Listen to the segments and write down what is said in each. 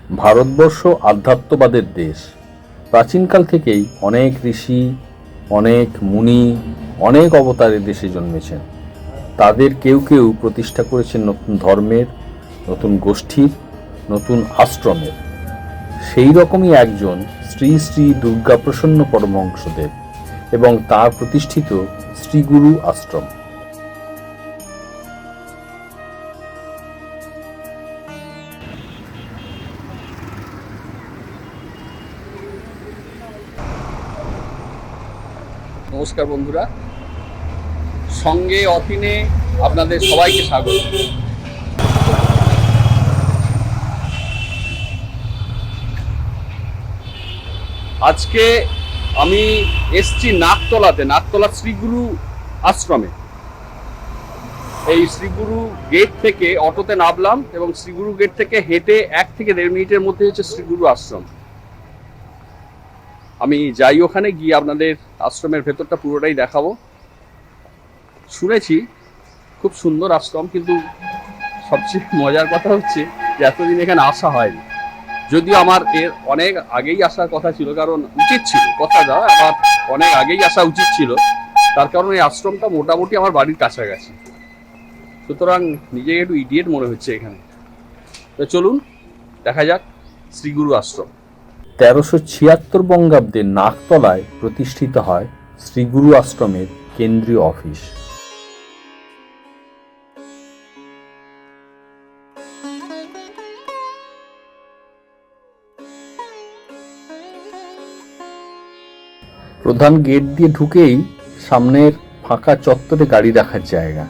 ভারতবর্ষ আধ্যাত্মবাদের দেশ। প্রাচীনকাল থেকেই অনেক ঋষি, অনেক মুনি, অনেক অবতারের দেশে জন্মেছেন। তাদের কেউ কেউ প্রতিষ্ঠা করেছেন নতুন ধর্মের, নতুন গোষ্ঠীর, নতুন আশ্রমের। সেই রকমই একজন শ্রী শ্রী দুর্গাপ্রসন্ন পরমহংসদেব এবং তার প্রতিষ্ঠিত শ্রীগুরু আশ্রম। নমস্কার বন্ধুরা, সঙ্গে অফিনে আপনাদের সবাইকে স্বাগত। আজকে আমি এসছি নাকতলা শ্রীগুরু আশ্রমে। এই শ্রীগুরু গেট থেকে অটোতে নামলাম এবং শ্রীগুরু গেট থেকে হেঁটে 1 থেকে 1.5 মিনিটের মধ্যে হচ্ছে শ্রীগুরু আশ্রম। আমি যাই, ওখানে গিয়ে আপনাদের আশ্রমের ভেতরটা পুরোটাই দেখাবো। শুনেছি খুব সুন্দর আশ্রম, কিন্তু সবচেয়ে মজার কথা হচ্ছে যে এতদিন এখানে আসা হয়নি। যদিও আমার এর অনেক আগেই আসার কথা ছিল, কারণ উচিত ছিল, কথা দাও আমার অনেক আগেই আসা উচিত ছিল। তার কারণ এই আশ্রমটা মোটামুটি আমার বাড়ির কাছাকাছি, সুতরাং নিজেকে একটু ইডিয়েট মনে হচ্ছে এখানে। তো চলুন দেখা যাক শ্রীগুরু আশ্রম। 1376 বঙ্গাব্দে নাকতলায় প্রতিষ্ঠিত হয় শ্রীগুরু আশ্রমের কেন্দ্রীয় অফিস। প্রধান গেট দিয়ে ঢুকেই সামনের ফাঁকা চত্বরে গাড়ি রাখার জায়গা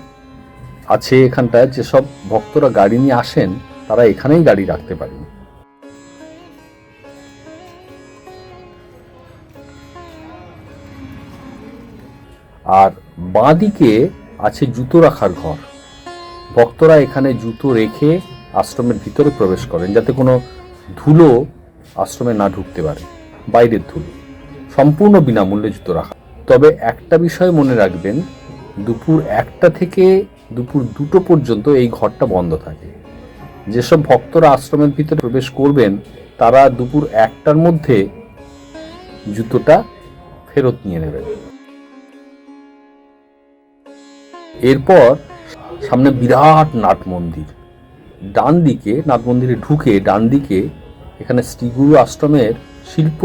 আছে। এখানটায় যেসব ভক্তরা গাড়ি নিয়ে আসেন তারা এখানেই গাড়ি রাখতে পারেন। আর বাঁ দিকে আছে জুতো রাখার ঘর। ভক্তরা এখানে জুতো রেখে আশ্রমের ভিতরে প্রবেশ করেন, যাতে কোনো ধুলো আশ্রমে না ঢুকতে পারে, বাইরের ধুলো। সম্পূর্ণ বিনামূল্যে জুতো রাখা। তবে একটা বিষয় মনে রাখবেন, দুপুর 1টা থেকে দুপুর 2টো পর্যন্ত এই ঘরটা বন্ধ থাকে। যেসব ভক্তরা আশ্রমের ভিতরে প্রবেশ করবেন তারা দুপুর 1টার মধ্যে জুতোটা ফেরত নিয়ে নেবেন। এরপর সামনে বিরাট নাট মন্দির। ডান দিকে, নাট মন্দিরে ঢুকে ডান দিকে এখানে শ্রীগুরু আশ্রমের শিল্প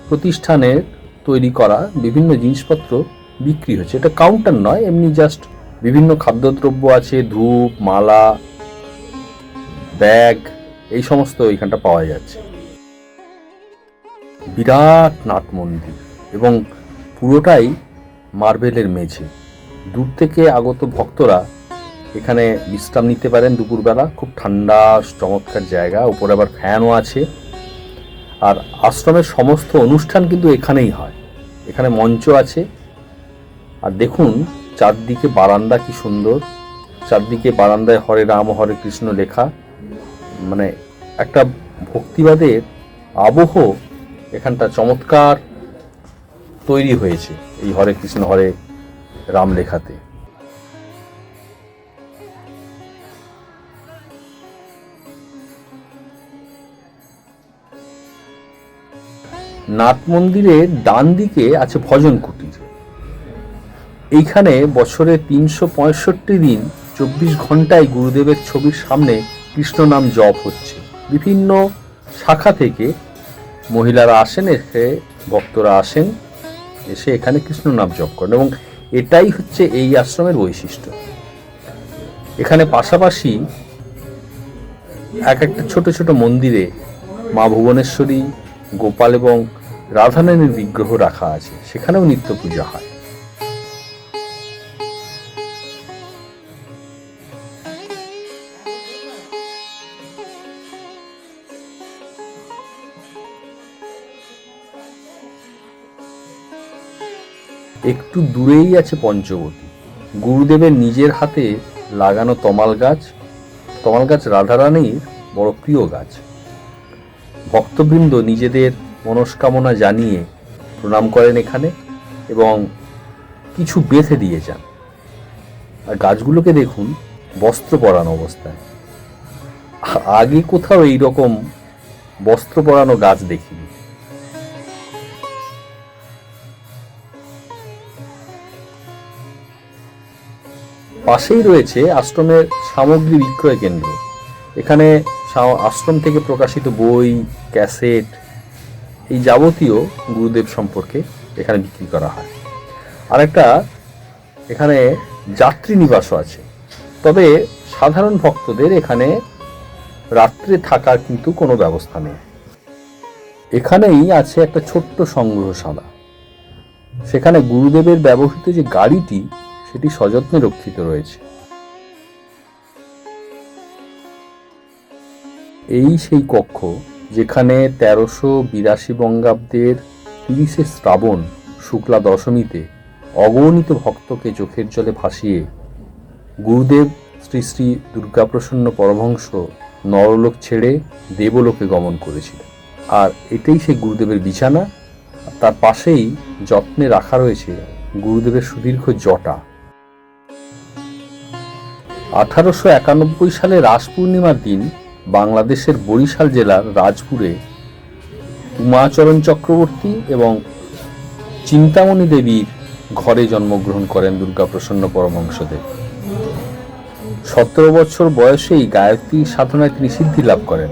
প্রতিষ্ঠানের তৈরি করা বিভিন্ন জিনিসপত্র বিক্রি হচ্ছে। এটা কাউন্টার নয়, এমনি জাস্ট বিভিন্ন খাদ্যদ্রব্য আছে, ধূপ, মালা, ব্যাগ, এই সমস্ত এখানটা পাওয়া যাচ্ছে। বিরাট নাট মন্দির এবং পুরোটাই মার্বেলের মেঝে। দূর থেকে আগত ভক্তরা এখানে বিশ্রাম নিতে পারেন দুপুরবেলা। খুব ঠান্ডা চমৎকার জায়গা, উপরে আবার ফ্যানও আছে। আর আশ্রমের সমস্ত অনুষ্ঠান কিন্তু এখানেই হয়। এখানে মঞ্চ আছে। আর দেখুন চারদিকে বারান্দা, কি সুন্দর। চারদিকে বারান্দায় হরে রাম হরে কৃষ্ণ লেখা, মানে একটা ভক্তিবাদের আবহ এখানটা চমৎকার তৈরি হয়েছে এই হরে কৃষ্ণ হরে রাম লেখাতে। নাট মন্দিরের ডান দিকে আছে ভজন কুটির। এইখানে বছরে 365 দিন 24 ঘন্টায় গুরুদেবের ছবির সামনে কৃষ্ণ নাম জপ হচ্ছে। বিভিন্ন শাখা থেকে মহিলারা আসেন, এসে ভক্তরা আসেন, এসে এখানে কৃষ্ণ নাম জপ করেন এবং এটাই হচ্ছে এই আশ্রমের বৈশিষ্ট্য। এখানে পাশাপাশি এক একটা ছোট ছোট মন্দিরে মা ভুবনেশ্বরী, গোপাল এবং রাধারানীর বিগ্রহ রাখা আছে, সেখানেও নিত্য পূজা হয়। একটু দূরেই আছে পঞ্চবতী, গুরুদেবের নিজের হাতে লাগানো তমাল গাছ। তমাল গাছ রাধারানীর বড় প্রিয় গাছ। ভক্তবৃন্দ নিজেদের মনস্কামনা জানিয়ে প্রণাম করেন এখানে এবং কিছু বেঁধে দিয়ে যান। আর গাছগুলোকে দেখুন বস্ত্র পরানো অবস্থায়। আগে কোথাও এইরকম বস্ত্র পরানো গাছ দেখিনি। পাশেই রয়েছে আশ্রমের সামগ্রী বিক্রয় কেন্দ্র। এখানে আশ্রম থেকে প্রকাশিত বই, ক্যাসেট, এই যাবতীয় গুরুদেব সম্পর্কে এখানে বিক্রি করা হয়। আর একটা এখানে যাত্রী নিবাসও আছে, তবে সাধারণ ভক্তদের এখানে রাত্রে থাকার কিন্তু কোনো ব্যবস্থা নেই। এখানেই আছে একটা ছোট্ট সংগ্রহশালা। সেখানে গুরুদেবের ব্যবহৃত যে গাড়িটি সেটি সযত্নে রক্ষিত রয়েছে। এই সেই কক্ষ যেখানে 1382 বঙ্গাব্দের 30শে শ্রাবণ শুক্লা দশমীতে অগণিত ভক্তকে চোখের জলে ভাসিয়ে গুরুদেব শ্রী শ্রী দুর্গাপ্রসন্ন পরমহংস নরলোক ছেড়ে দেবলোকে গমন করেছিলেন। আর এটাই সেই গুরুদেবের বিছানা। তার পাশেই যত্নে রাখা রয়েছে গুরুদেবের সুদীর্ঘ জটা। 1891 সালে রাস পূর্ণিমার দিন বাংলাদেশের বরিশাল জেলার রাজপুরে উমাচরণ চক্রবর্তী এবং চিন্তামণি দেবীর ঘরে জন্মগ্রহণ করেন দুর্গাপ্রসন্ন পরমহংসদেব। 17 বছর বয়সেই গায়ত্রী সাধনায় তিনি সিদ্ধি লাভ করেন।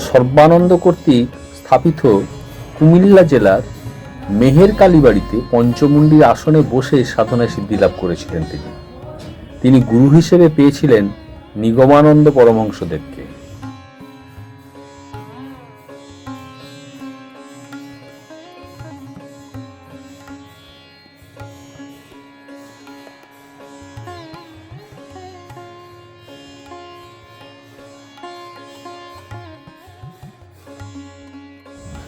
সর্বানন্দ কর্তৃক স্থাপিত কুমিল্লা জেলার মেহের কালীবাড়িতে পঞ্চমুণ্ডির আসনে বসে সাধনায় সিদ্ধি লাভ করেছিলেন। তিনি গুরু হিসেবে পেয়েছিলেন নিগমানন্দ পরমহংসদেবকে।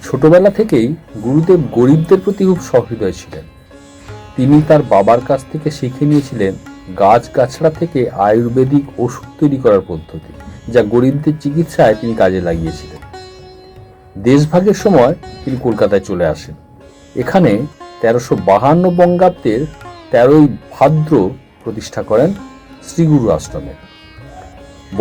ছোটবেলা থেকেই গুরুদেব গরিবদের প্রতি খুব সহৃদয় ছিলেন। তিনি তার বাবার কাছ থেকে শিখে নিয়েছিলেন গাছগাছড়া থেকে আয়ুর্বেদিক ওষুধ তৈরি করার পদ্ধতি, যা গরিবদের চিকিৎসায় তিনি কাজে লাগিয়েছিলেন। দেশভাগের সময় তিনি কলকাতায় চলে আসেন। এখানে 1352 বঙ্গাব্দের 13ই ভাদ্র প্রতিষ্ঠা করেন শ্রীগুরু আশ্রমের।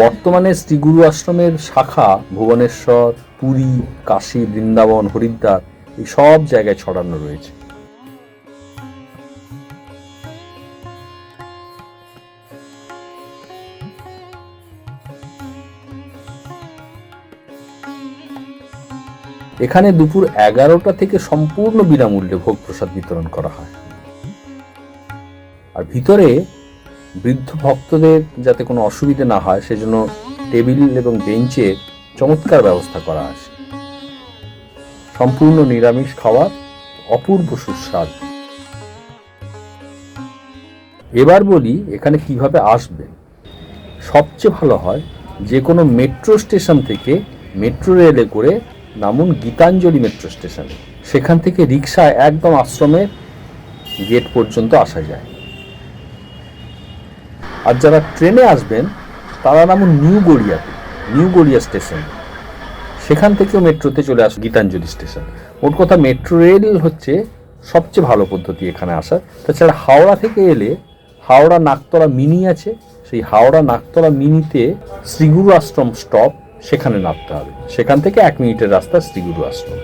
বর্তমানে শ্রীগুরু আশ্রমের শাখা ভুবনেশ্বর, পুরী, কাশী, বৃন্দাবন, হরিদ্বার এই সব জায়গায় ছড়ানো রয়েছে। এখানে দুপুর 11টা থেকে সম্পূর্ণ বিনামূল্যে ভোগ প্রসাদ বিতরণ করা হয়। আর ভিতরে বৃদ্ধ ভক্তদের যাতে কোনো অসুবিধা না হয় সেজন্য টেবিল এবং বেঞ্চের চমৎকার ব্যবস্থা করা আছে। সম্পূর্ণ নিরামিষ খাবার, অপূর্ব সুস্বাদ। এবার বলি এখানে কিভাবে আসবেন। সবচেয়ে ভালো হয় যে কোনো মেট্রো স্টেশন থেকে মেট্রো রেলে করে নামুন গীতাঞ্জলি মেট্রো স্টেশনে। সেখান থেকে রিক্সায় একদম আশ্রমের গেট পর্যন্ত আসা যায়। আর যারা ট্রেনে আসবেন তারা নামুন নিউ গড়িয়া স্টেশন। সেখান থেকেও মেট্রোতে চলে আসুন গীতাঞ্জলি স্টেশন। মোট কথা মেট্রো রেল হচ্ছে সবচেয়ে ভালো পদ্ধতি এখানে আসার। তাছাড়া হাওড়া থেকে এলে হাওড়া নাকতলা মিনি আছে, সেই হাওড়া নাকতলা মিনিতে শ্রীগুরু আশ্রম স্টপ, সেখানে নামতে হবে। সেখান থেকে 1 মিনিটের রাস্তা শ্রীগুরু আশ্রম।